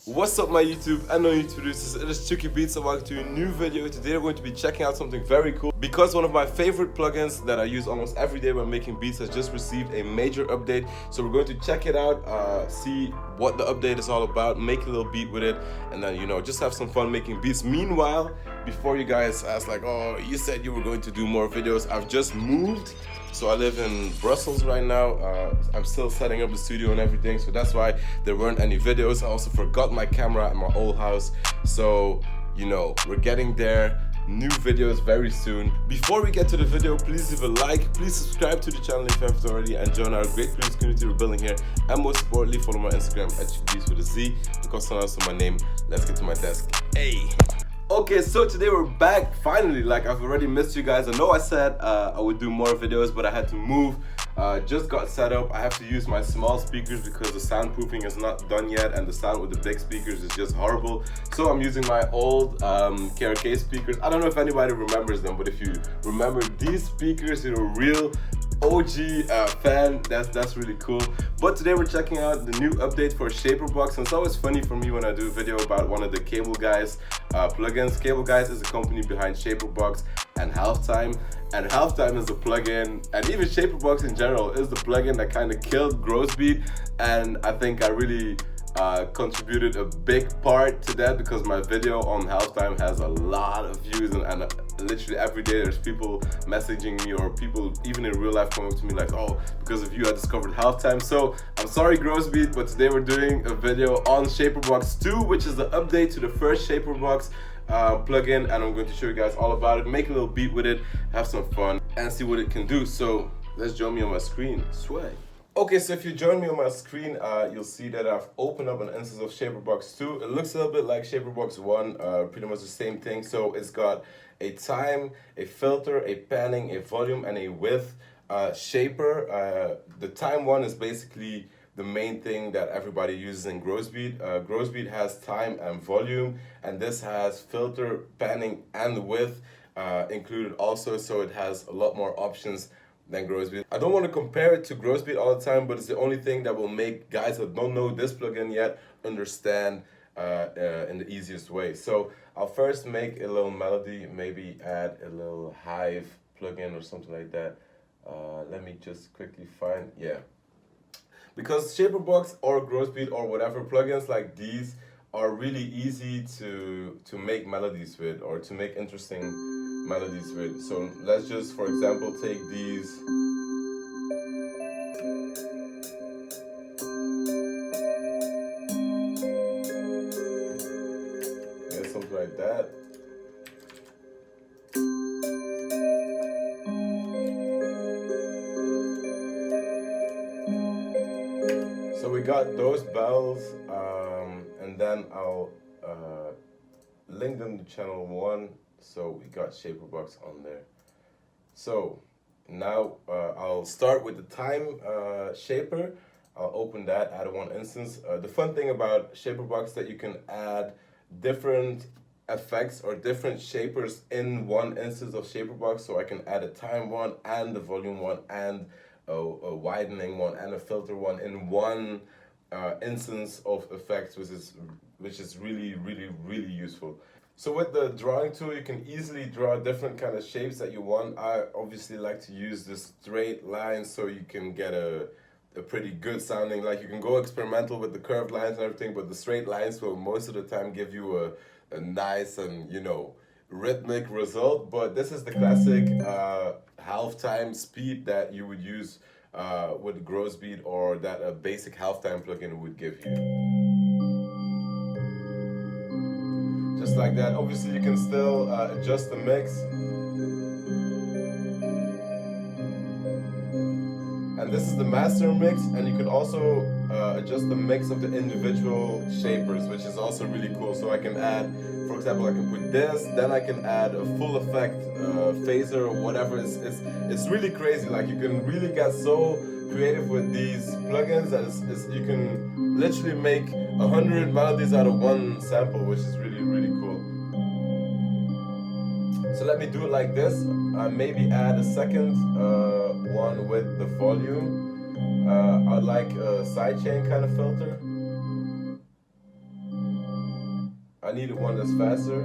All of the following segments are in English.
What's up my YouTube and non-YouTube producers, it is Chuki Beats and welcome to a new video. Today we're going to be checking out something very cool because one of my favorite plugins that I use almost every day when making beats has just received a major update. So we're going to check it out, see what the update is all about, make a little beat with it, and then just have some fun making beats. Meanwhile, before you guys ask like, oh, you said you were going to do more videos, I've just moved. So I live in Brussels right now. I'm still setting up the studio and everything, so that's why there weren't any videos. I also forgot my camera at my old house. So, we're getting there. New videos very soon. Before we get to the video, please leave a like, please subscribe to the channel if you haven't already, and join our great creators community we're building here. And most importantly, follow my Instagram at Chuki with a Z, because someone else my name. Let's get to my desk. Hey! Okay, so today we're back, finally. Like, I've already missed you guys. I know I said I would do more videos, but I had to move. Just got set up. I have to use my small speakers because the soundproofing is not done yet, and the sound with the big speakers is just horrible. So I'm using my old KRK speakers. I don't know if anybody remembers them, but if you remember these speakers, you're a real OG fan. That's really cool. But today we're checking out the new update for Shaperbox, and it's always funny for me when I do a video about one of the Cableguys plugins. Cableguys is a company behind Shaperbox and Halftime, and Halftime is the plugin, and even Shaperbox in general is the plugin that kind of killed Grossbeat, and I think I really contributed a big part to that because my video on Halftime has a lot of views, and literally every day there's people messaging me, or people even in real life coming to me like, oh, because of you I discovered Halftime. So I'm sorry Grossbeat, but today we're doing a video on Shaperbox 2, which is the update to the first Shaperbox plugin, and I'm going to show you guys all about it, make a little beat with it, have some fun, and see what it can do. So let's join me on my screen. Sway. Okay, so if you join me on my screen, you'll see that I've opened up an instance of Shaperbox 2. It looks a little bit like Shaperbox 1, pretty much the same thing. So it's got a time, a filter, a panning, a volume, and a width shaper. The time one is basically the main thing that everybody uses in Grossbeat. Grossbeat has time and volume, and this has filter, panning, and width included also, so it has a lot more options than Grossbeat. I don't want to compare it to Grossbeat all the time, but it's the only thing that will make guys that don't know this plugin yet understand in the easiest way. So I'll first make a little melody, maybe add a little hive plugin or something like that. Let me just quickly find, because Shaperbox or Grossbeat or whatever plugins like these are really easy to make melodies with, or to make interesting melodies with. So let's just, for example, take these. Yeah, something like that. So we got those bells, and then I'll link them to channel 1. So we got Shaperbox on there. So now I'll start with the time shaper. I'll open that, add one instance. The fun thing about Shaperbox is that you can add different effects or different shapers in one instance of Shaperbox. So I can add a time one, and the volume one, and a widening one, and a filter one in one instance of effects, which is really, really, really useful. So with the drawing tool, you can easily draw different kind of shapes that you want. I obviously like to use the straight lines so you can get a pretty good sounding. Like, you can go experimental with the curved lines and everything, but the straight lines will most of the time give you a nice and, rhythmic result. But this is the classic halftime speed that you would use with Grossbeat, or that a basic halftime plugin would give you. Just like that. Obviously you can still adjust the mix, and this is the master mix, and you can also adjust the mix of the individual shapers, which is also really cool. So I can add, for example, I can put this, then I can add a full effect phaser or whatever. It's really crazy. Like, you can really get so creative with these plugins that you can literally make 100 melodies out of one sample, which is really, really cool. So let me do it like this. Maybe add a second one with the volume. I'd like a sidechain kind of filter. I need one that's faster.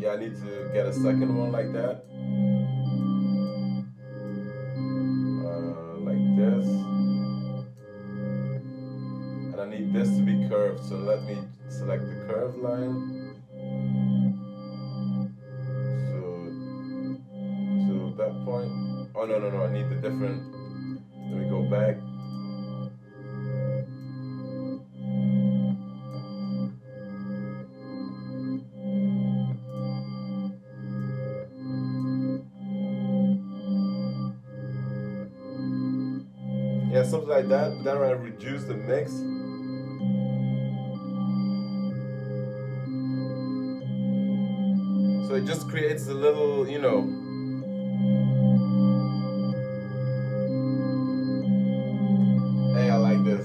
Yeah, I need to get a second one like that. Like this. And I need this to be curved, so let me select the curved line. So to that point. Oh no, I need the different. Let me go back. Yeah, something like that. But then I'm gonna reduce the mix. So it just creates a little, you know. Hey, I like this.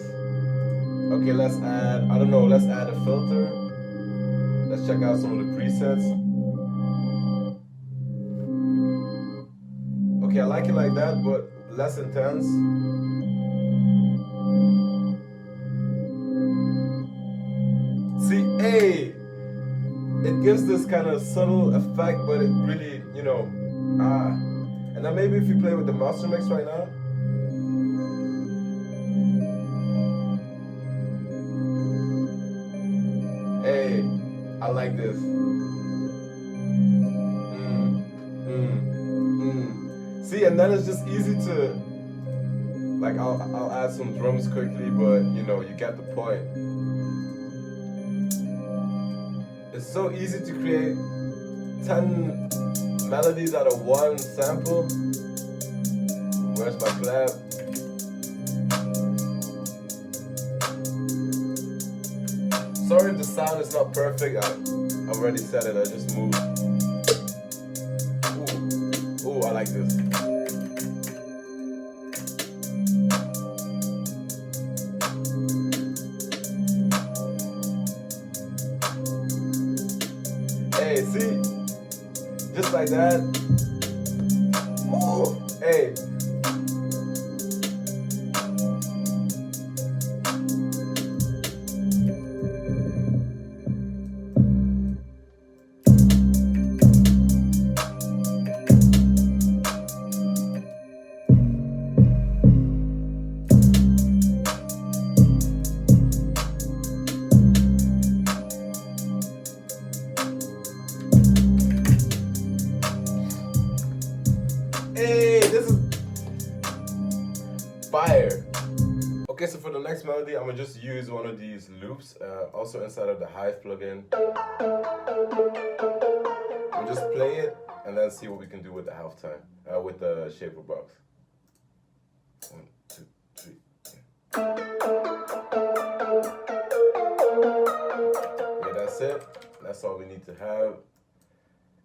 Okay, let's add, I don't know, let's add a filter. Let's check out some of the presets. Okay, I like it like that, but less intense. See, hey, it gives this kind of subtle effect, but it really, you know, and then maybe if you play with the master mix right now. Hey, I like this. See, and then it's just easy to, like, I'll add some drums quickly, but you know, you get the point. It's so easy to create 10 melodies out of one sample. Where's my clap? Sorry if the sound is not perfect. I already said it, I just moved. Ooh, I like this. Hey, see? Just like that. Ooh, hey. Hey, this is fire. Okay, so for the next melody, I'm gonna just use one of these loops, also inside of the Hive plugin. We'll just play it and then see what we can do with the halftime, with the Shaperbox. 1, 2, 3. Yeah, that's it. That's all we need to have.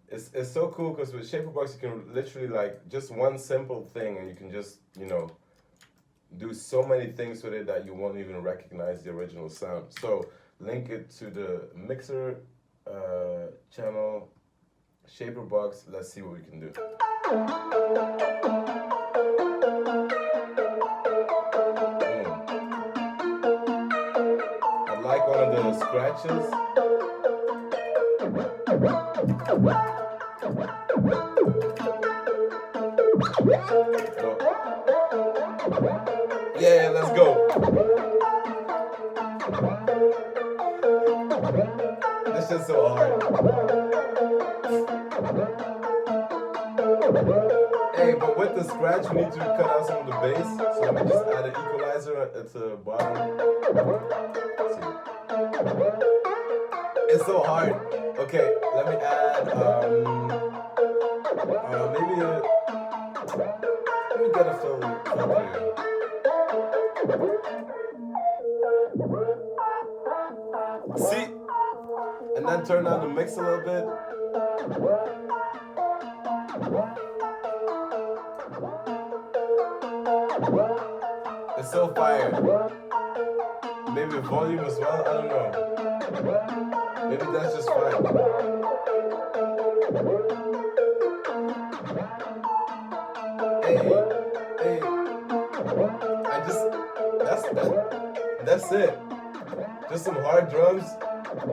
It's so cool because with Shaperbox you can literally, like, just one simple thing and you can just, you know, do so many things with it that you won't even recognize the original sound. So link it to the mixer channel, Shaperbox. Let's see what we can do. I like one of the scratches. Yeah, let's go. This is so hard. Hey, but with the scratch, we need to cut out some of the bass. So let me just add an equalizer at the bottom. It's so hard. Okay, let me add maybe let me get a filter here. See? And then turn down the mix a little bit. It's so fire. Maybe volume as well, I don't know. Maybe that's just fine. Hey. That's it. Just some hard drums. For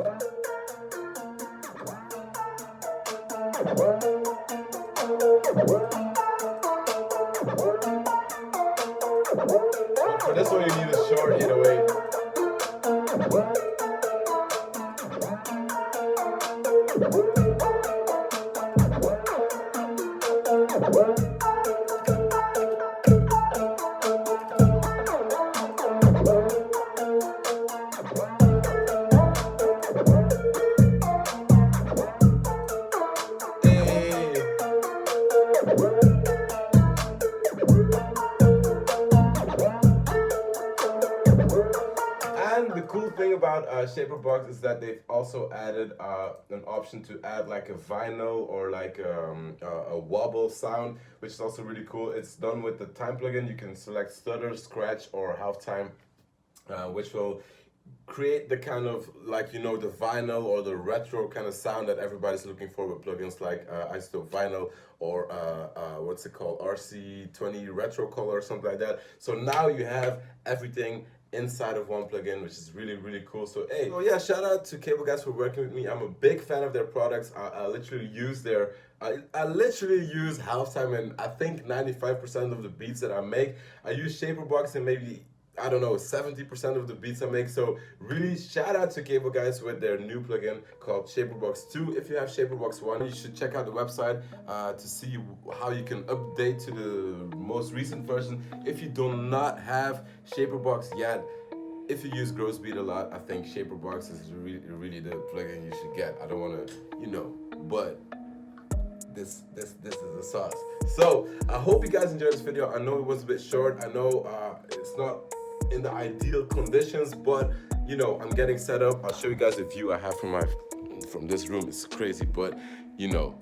this one, you need a short 808. And the cool thing about Shaperbox is that they've also added an option to add like a vinyl or like a wobble sound, which is also really cool. It's done with the time plugin. You can select stutter, scratch, or halftime, which will create the kind of like, you know, the vinyl or the retro kind of sound that everybody's looking for with plugins like Isotope Vinyl or what's it called, RC20 Retro Color or something like that. So now you have everything inside of one plugin, which is really, really cool. So hey, so yeah, shout out to Cableguys for working with me. I'm a big fan of their products. I literally use their I literally use halftime in I think 95% of the beats that I make. I use Shaperbox and maybe, I don't know, 70% of the beats I make. So really shout out to Cableguys with their new plugin called Shaperbox 2. If you have Shaperbox 1, you should check out the website to see how you can update to the most recent version. If you do not have Shaperbox yet, if you use Grossbeat a lot, I think Shaperbox is really the plugin you should get. I don't want to, you know, but this is the sauce. So I hope you guys enjoyed this video. I know it was a bit short. I know it's not in the ideal conditions, but you know, I'm getting set up. I'll show you guys the view I have from this room. It's crazy, but you know,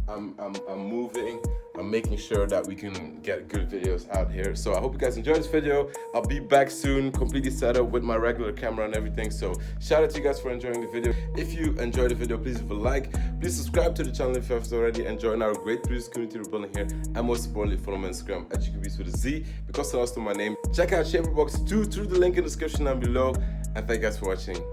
I'm moving. I'm making sure that we can get good videos out here. So I hope you guys enjoyed this video. I'll be back soon, completely set up with my regular camera and everything. So shout out to you guys for enjoying the video. If you enjoyed the video, please leave a like. Please subscribe to the channel if you haven't already, and join our great producer community we're building here. And most importantly, follow me on Instagram at Chuki with a Z, because that's also my name. Check out Shaperbox 2 through the link in the description down below. And thank you guys for watching.